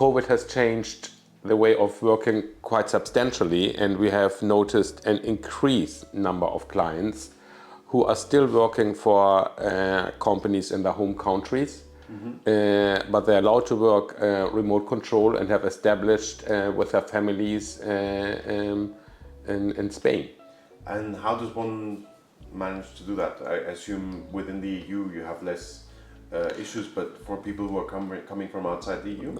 COVID has changed the way of working quite substantially, and we have noticed an increased number of clients who are still working for companies in their home countries, but they're allowed to work remote control and have established with their families in Spain. And how does one manage to do that? I assume within the EU you have less issues, but for people who are coming from outside the EU?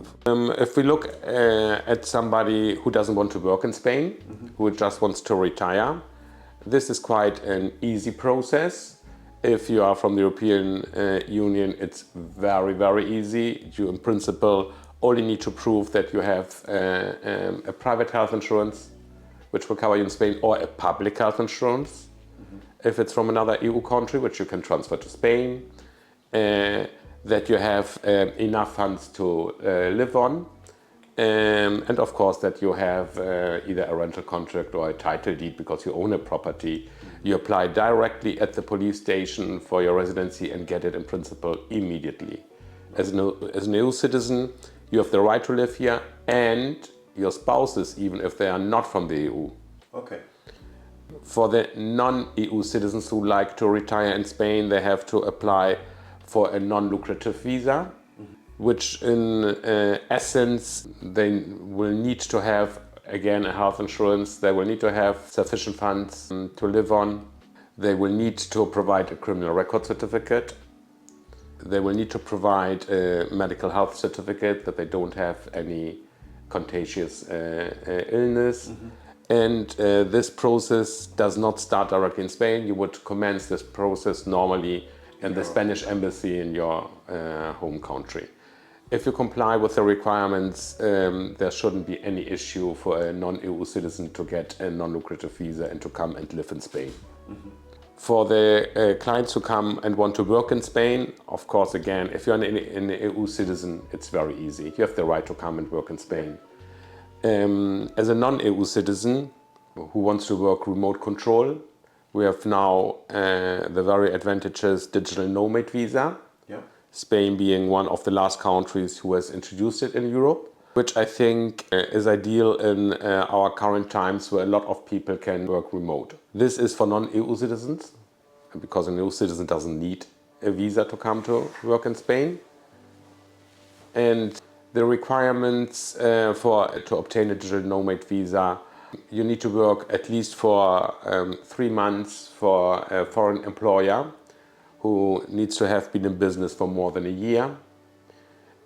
If we look at somebody who doesn't want to work in Spain, who just wants to retire, this is quite an easy process. If you are from the European Union, it's very, very easy. You, in principle, only need to prove that you have a private health insurance, which will cover you in Spain, or a public health insurance. If it's from another EU country, which you can transfer to Spain, that you have enough funds to live on, and of course that you have either a rental contract or a title deed because you own a property. You apply directly at the police station for your residency and get it in principle immediately. As an EU citizen, you have the right to live here, and your spouses, even if they are not from the EU. Okay. For the non-EU citizens who like to retire in Spain, they have to apply for a non-lucrative visa, which in essence, they will need to have, again, a health insurance. They will need to have sufficient funds to live on. They will need to provide a criminal record certificate. They will need to provide a medical health certificate that they don't have any contagious illness. And this process does not start directly in Spain. You would commence this process normally in the Spanish embassy in your home country. If you comply with the requirements, there shouldn't be any issue for a non-EU citizen to get a non-lucrative visa and to come and live in Spain. For the clients who come and want to work in Spain, of course, again, if you're an EU citizen, it's very easy. You have the right to come and work in Spain. As a non-EU citizen who wants to work remote control, we have now the very advantageous Digital Nomad Visa. Yeah. Spain being one of the last countries who has introduced it in Europe, which I think is ideal in our current times where a lot of people can work remote. This is for non-EU citizens, because an EU citizen doesn't need a visa to come to work in Spain. And the requirements to obtain a Digital Nomad Visa, you need to work at least for 3 months for a foreign employer who needs to have been in business for more than a year.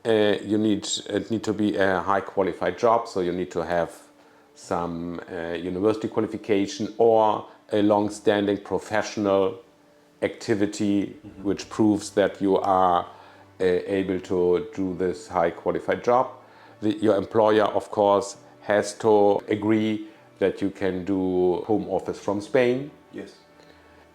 It need to be a high qualified job, so you need to have some university qualification or a long-standing professional activity which proves that you are able to do this high qualified job. Your employer, of course, has to agree that you can do home office from Spain. Yes.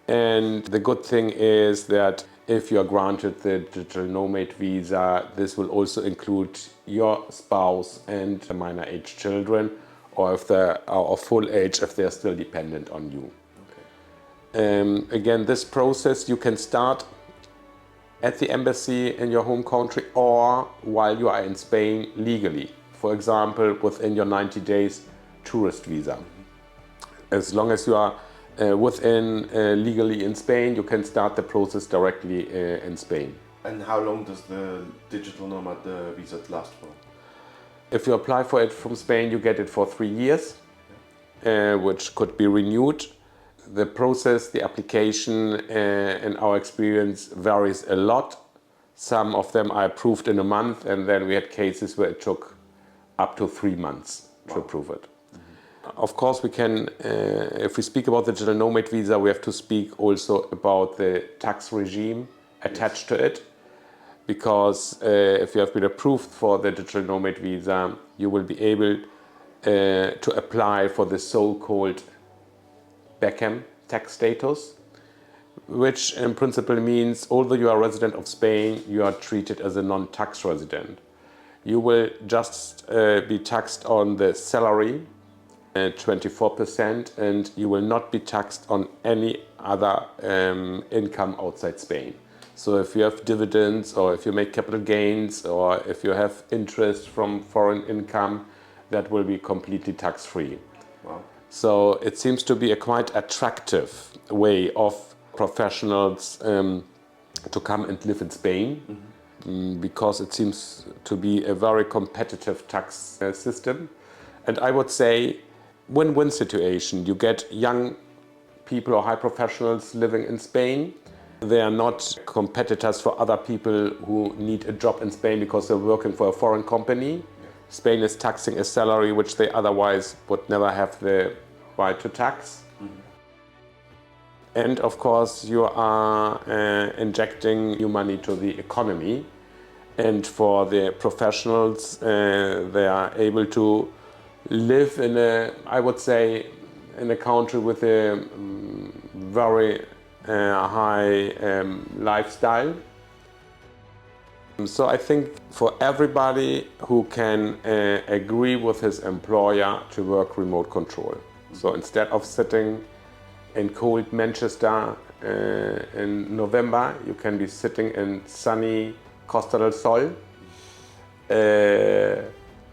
And the good thing is that if you are granted the Digital Nomad Visa, this will also include your spouse and minor age children, or if they are of full age, if they are still dependent on you. Okay. Again, this process you can start at the embassy in your home country or while you are in Spain legally. For example, within your 90 days tourist visa. As long as you are within legally in Spain, you can start the process directly in Spain. And how long does the Digital Nomad visa last for? If you apply for it from Spain, you get it for 3 years, which could be renewed. The process, the application, in our experience, varies a lot. Some of them are approved in a month, and then we had cases where it took up to 3 months to approve it. Of course, we can, if we speak about the Digital Nomad Visa, we have to speak also about the tax regime attached to it. Because if you have been approved for the Digital Nomad Visa, you will be able to apply for the so-called BECAM tax status, which in principle means although you are a resident of Spain, you are treated as a non-tax resident. You will just be taxed on the salary, 24%, and you will not be taxed on any other income outside Spain. So if you have dividends or if you make capital gains or if you have interest from foreign income, that will be completely tax-free. Wow. So it seems to be a quite attractive way of professionals to come and live in Spain, because it seems to be a very competitive tax system. And I would say win-win situation. You get young people or high professionals living in Spain. They are not competitors for other people who need a job in Spain because they're working for a foreign company. Yeah. Spain is taxing a salary which they otherwise would never have the right to tax. And of course you are injecting new money to the economy. And for the professionals, they are able to live in a, I would say, in a country with a very high lifestyle. So I think for everybody who can agree with his employer to work remote control. So instead of sitting in cold Manchester in November, you can be sitting in sunny Costa del Sol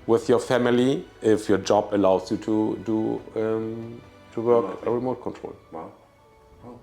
with your family if your job allows you to work a remote control. Wow. Wow.